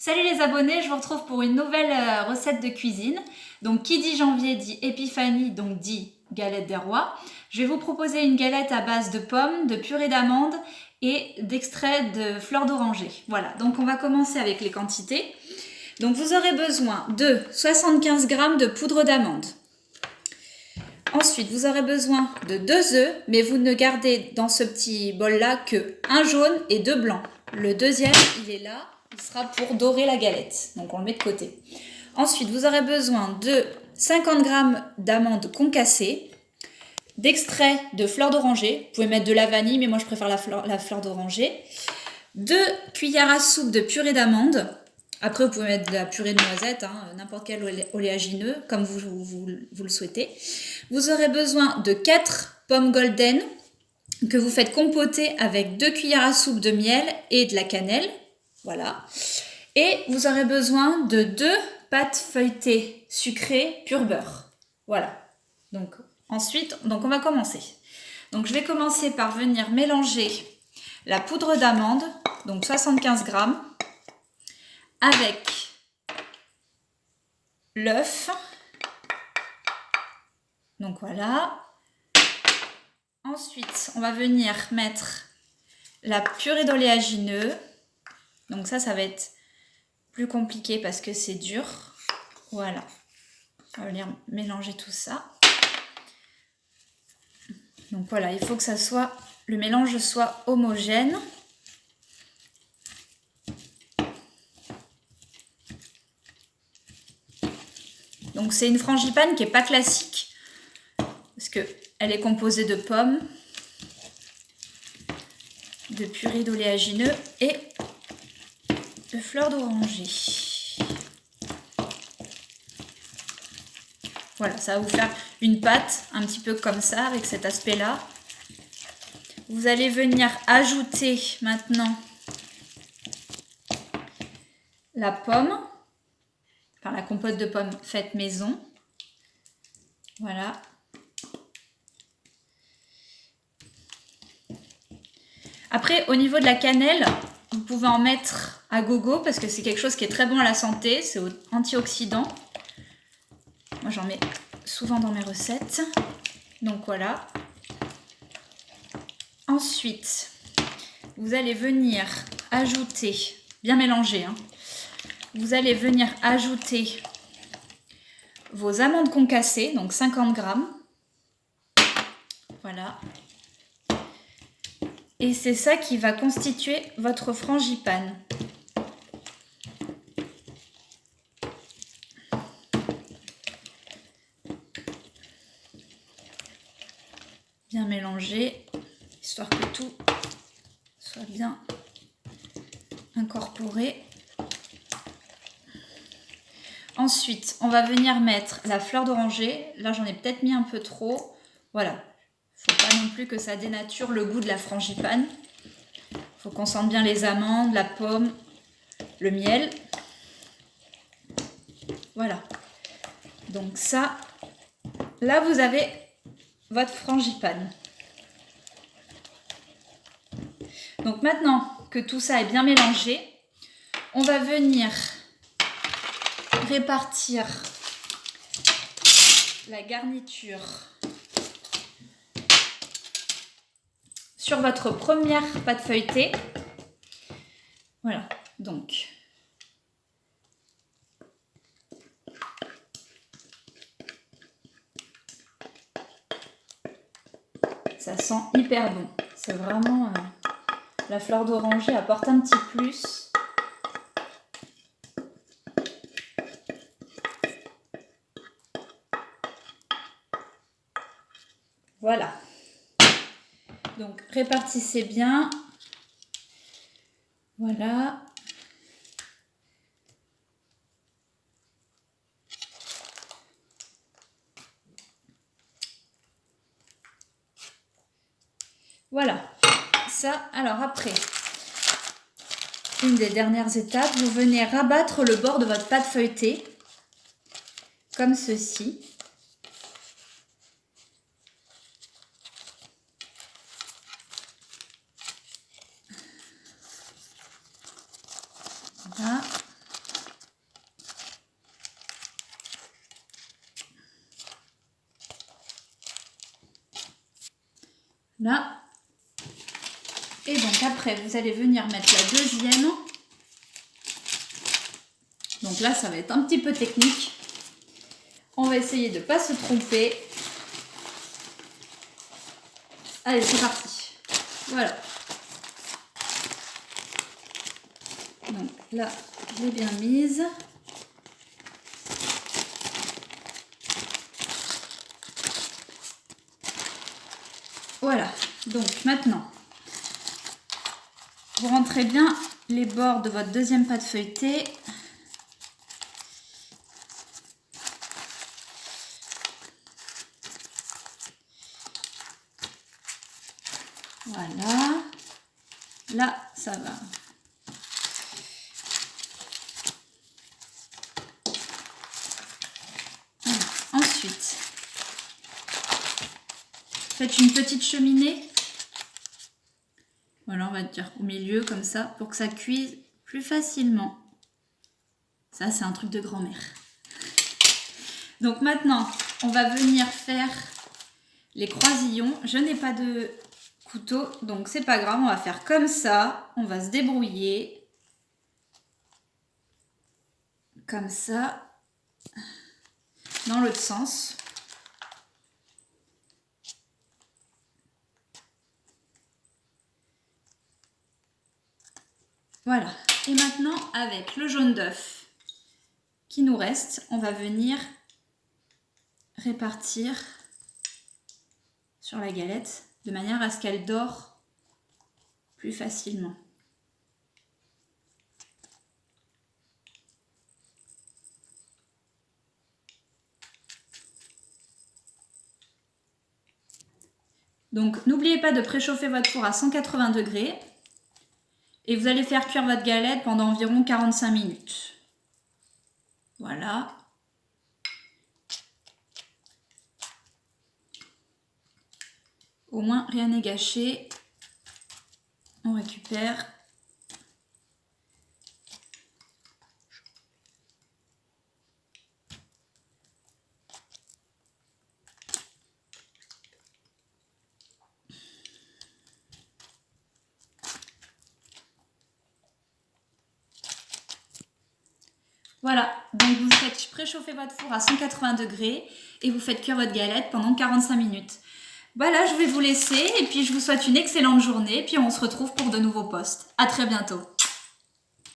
Salut les abonnés, je vous retrouve pour une nouvelle recette de cuisine. Donc qui dit janvier dit épiphanie, donc dit galette des rois. Je vais vous proposer une galette à base de pommes, de purée d'amandes et d'extrait de fleurs d'oranger. Voilà, donc on va commencer avec les quantités. Donc vous aurez besoin de 75 g de poudre d'amande. Ensuite, vous aurez besoin de 2 œufs, mais vous ne gardez dans ce petit bol-là que un jaune et 2 blancs. Le deuxième, il est là, il sera pour dorer la galette. Donc on le met de côté. Ensuite, vous aurez besoin de 50 g d'amandes concassées, d'extrait de fleurs d'oranger. Vous pouvez mettre de la vanille, mais moi je préfère la fleur d'oranger. 2 cuillères à soupe de purée d'amandes. Après, vous pouvez mettre de la purée de noisettes, n'importe quel oléagineux, comme vous le souhaitez. Vous aurez besoin de 4 pommes golden que vous faites compoter avec 2 cuillères à soupe de miel et de la cannelle. Voilà. Et vous aurez besoin de 2 pâtes feuilletées sucrées pur beurre. Voilà. Donc, ensuite, on va commencer. Donc, je vais commencer par venir mélanger la poudre d'amande, donc 75 g, avec l'œuf. Donc voilà. Ensuite, on va venir mettre la purée d'oléagineux. Donc ça va être plus compliqué parce que c'est dur. Voilà. On va venir mélanger tout ça. Donc voilà, il faut que le mélange soit homogène. Donc c'est une frangipane qui n'est pas classique parce qu'elle est composée de pommes, de purée d'oléagineux et de fleurs d'oranger. Voilà, ça va vous faire une pâte un petit peu comme ça, avec cet aspect-là. Vous allez venir ajouter maintenant la pomme, enfin la compote de pommes faite maison. Voilà. Après, au niveau de la cannelle, vous pouvez en mettre à gogo parce que c'est quelque chose qui est très bon à la santé, c'est antioxydant. Moi, j'en mets souvent dans mes recettes. Donc voilà. Ensuite, vous allez venir ajouter, bien mélanger, vous allez venir ajouter vos amandes concassées, donc 50 g. Voilà. Et c'est ça qui va constituer votre frangipane. Bien mélanger, histoire que tout soit bien incorporé. Ensuite, on va venir mettre la fleur d'oranger. Là, j'en ai peut-être mis un peu trop. Voilà. Il ne faut pas non plus que ça dénature le goût de la frangipane. Il faut qu'on sente bien les amandes, la pomme, le miel. Voilà. Donc ça, là, vous avez votre frangipane. Donc maintenant que tout ça est bien mélangé, on va venir répartir la garniture sur votre première pâte feuilletée. Voilà, donc ça sent hyper bon. C'est vraiment la fleur d'oranger apporte un petit plus. Voilà. Donc répartissez bien. Voilà. Voilà. Ça, alors après, une des dernières étapes, vous venez rabattre le bord de votre pâte feuilletée comme ceci. Voilà. Là. Et donc après, vous allez venir mettre la deuxième. Donc là, ça va être un petit peu technique. On va essayer de ne pas se tromper. Allez, c'est parti. Voilà. Donc là, je l'ai bien mise. Voilà. Donc maintenant, vous rentrez bien les bords de votre deuxième pâte feuilletée. Voilà. Là, ça va. Voilà. Ensuite, faites une petite cheminée. Voilà, on va dire au milieu comme ça pour que ça cuise plus facilement. Ça, c'est un truc de grand-mère. Donc maintenant, on va venir faire les croisillons. Je n'ai pas de couteau, donc c'est pas grave, on va faire comme ça. On va se débrouiller. Comme ça. Dans l'autre sens. Voilà. Et maintenant, avec le jaune d'œuf qui nous reste, on va venir répartir sur la galette de manière à ce qu'elle dore plus facilement. Donc n'oubliez pas de préchauffer votre four à 180 degrés et vous allez faire cuire votre galette pendant environ 45 minutes. Voilà. Au moins rien n'est gâché. On récupère. Voilà, donc vous faites préchauffer votre four à 180 degrés et vous faites cuire votre galette pendant 45 minutes. Voilà, je vais vous laisser et puis je vous souhaite une excellente journée et puis on se retrouve pour de nouveaux posts. À très bientôt.